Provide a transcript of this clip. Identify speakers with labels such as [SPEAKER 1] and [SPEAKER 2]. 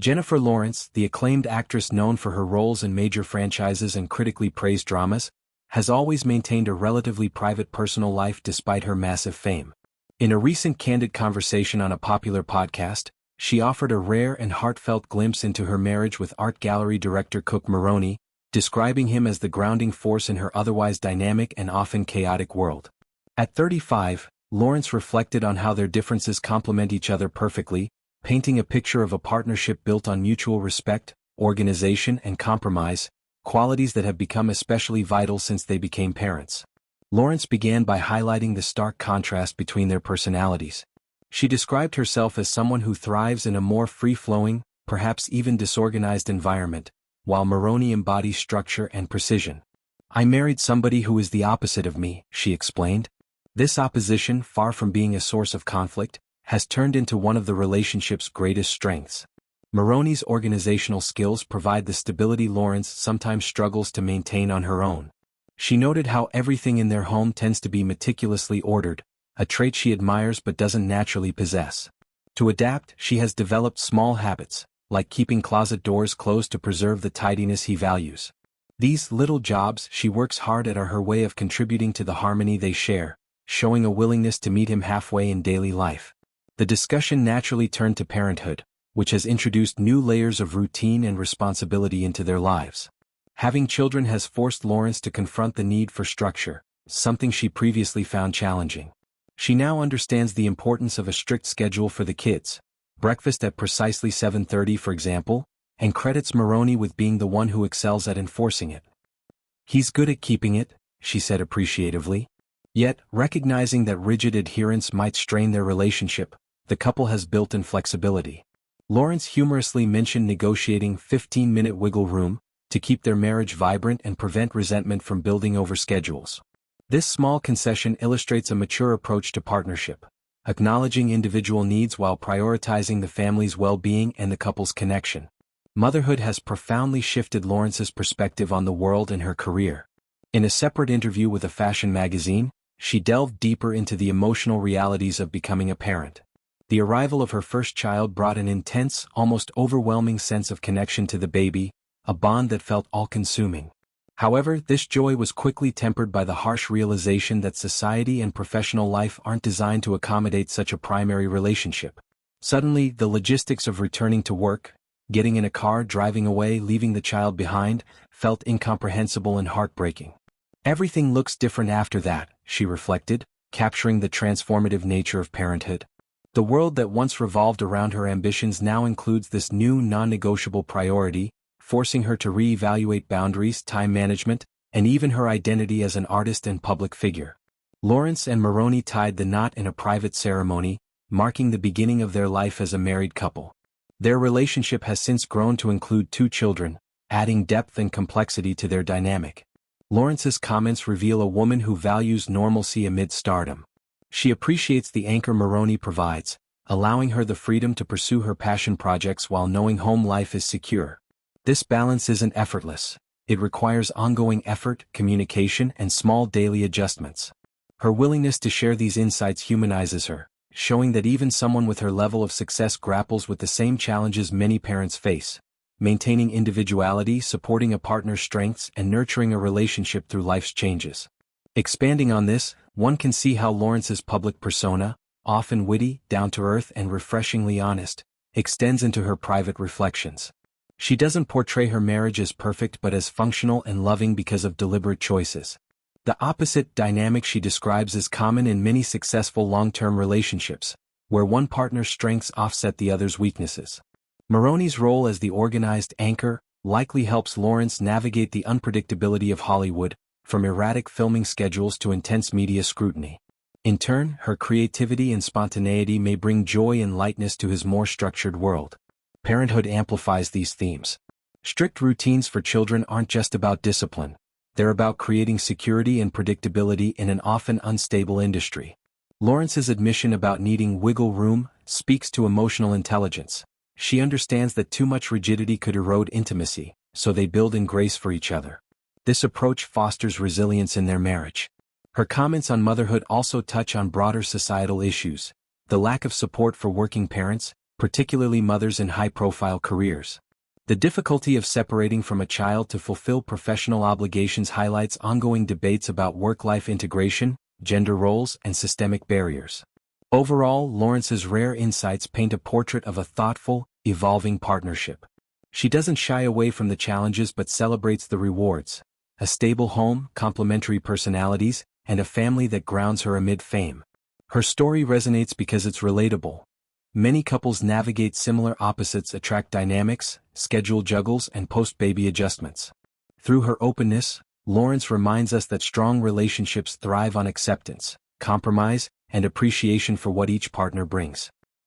[SPEAKER 1] Jennifer Lawrence, the acclaimed actress known for her roles in major franchises and critically praised dramas, has always maintained a relatively private personal life despite her massive fame. In a recent candid conversation on a popular podcast, she offered a rare and heartfelt glimpse into her marriage with art gallery director Cooke Maroney, describing him as the grounding force in her otherwise dynamic and often chaotic world. At 35, Lawrence reflected on how their differences complement each other perfectly, painting a picture of a partnership built on mutual respect, organization, and compromise, qualities that have become especially vital since they became parents. Lawrence began by highlighting the stark contrast between their personalities. She described herself as someone who thrives in a more free-flowing, perhaps even disorganized environment, while Maroney embodies structure and precision. "I married somebody who is the opposite of me," she explained. This opposition, far from being a source of conflict, has turned into one of the relationship's greatest strengths. Maroney's organizational skills provide the stability Lawrence sometimes struggles to maintain on her own. She noted how everything in their home tends to be meticulously ordered, a trait she admires but doesn't naturally possess. To adapt, she has developed small habits, like keeping closet doors closed to preserve the tidiness he values. These little jobs she works hard at are her way of contributing to the harmony they share, showing a willingness to meet him halfway in daily life. The discussion naturally turned to parenthood, which has introduced new layers of routine and responsibility into their lives. Having children has forced Lawrence to confront the need for structure, something she previously found challenging. She now understands the importance of a strict schedule for the kids, breakfast at precisely 7:30 for example, and credits Maroney with being the one who excels at enforcing it. "He's good at keeping it," she said appreciatively. Yet, recognizing that rigid adherence might strain their relationship, the couple has built-in flexibility. Lawrence humorously mentioned negotiating 15-minute wiggle room to keep their marriage vibrant and prevent resentment from building over schedules. This small concession illustrates a mature approach to partnership, acknowledging individual needs while prioritizing the family's well-being and the couple's connection. Motherhood has profoundly shifted Lawrence's perspective on the world and her career. In a separate interview with a fashion magazine, she delved deeper into the emotional realities of becoming a parent. The arrival of her first child brought an intense, almost overwhelming sense of connection to the baby, a bond that felt all-consuming. However, this joy was quickly tempered by the harsh realization that society and professional life aren't designed to accommodate such a primary relationship. Suddenly, the logistics of returning to work, getting in a car, driving away, leaving the child behind, felt incomprehensible and heartbreaking. "Everything looks different after that," she reflected, capturing the transformative nature of parenthood. The world that once revolved around her ambitions now includes this new non-negotiable priority, forcing her to re-evaluate boundaries, time management, and even her identity as an artist and public figure. Lawrence and Maroney tied the knot in a private ceremony, marking the beginning of their life as a married couple. Their relationship has since grown to include 2 children, adding depth and complexity to their dynamic. Lawrence's comments reveal a woman who values normalcy amid stardom. She appreciates the anchor Maroney provides, allowing her the freedom to pursue her passion projects while knowing home life is secure. This balance isn't effortless. It requires ongoing effort, communication, and small daily adjustments. Her willingness to share these insights humanizes her, showing that even someone with her level of success grapples with the same challenges many parents face: maintaining individuality, supporting a partner's strengths, and nurturing a relationship through life's changes. Expanding on this, one can see how Lawrence's public persona, often witty, down-to-earth, and refreshingly honest, extends into her private reflections. She doesn't portray her marriage as perfect but as functional and loving because of deliberate choices. The opposite dynamic she describes is common in many successful long-term relationships, where one partner's strengths offset the other's weaknesses. Maroney's role as the organized anchor likely helps Lawrence navigate the unpredictability of Hollywood, from erratic filming schedules to intense media scrutiny. In turn, her creativity and spontaneity may bring joy and lightness to his more structured world. Parenthood amplifies these themes. Strict routines for children aren't just about discipline. They're about creating security and predictability in an often unstable industry. Lawrence's admission about needing wiggle room speaks to emotional intelligence. She understands that too much rigidity could erode intimacy, so they build in grace for each other. This approach fosters resilience in their marriage. Her comments on motherhood also touch on broader societal issues: the lack of support for working parents, particularly mothers in high-profile careers. The difficulty of separating from a child to fulfill professional obligations highlights ongoing debates about work-life integration, gender roles, and systemic barriers. Overall, Lawrence's rare insights paint a portrait of a thoughtful, evolving partnership. She doesn't shy away from the challenges but celebrates the rewards: a stable home, complementary personalities, and a family that grounds her amid fame. Her story resonates because it's relatable. Many couples navigate similar opposites-attract dynamics, schedule juggles, and post-baby adjustments. Through her openness, Lawrence reminds us that strong relationships thrive on acceptance, compromise, and appreciation for what each partner brings.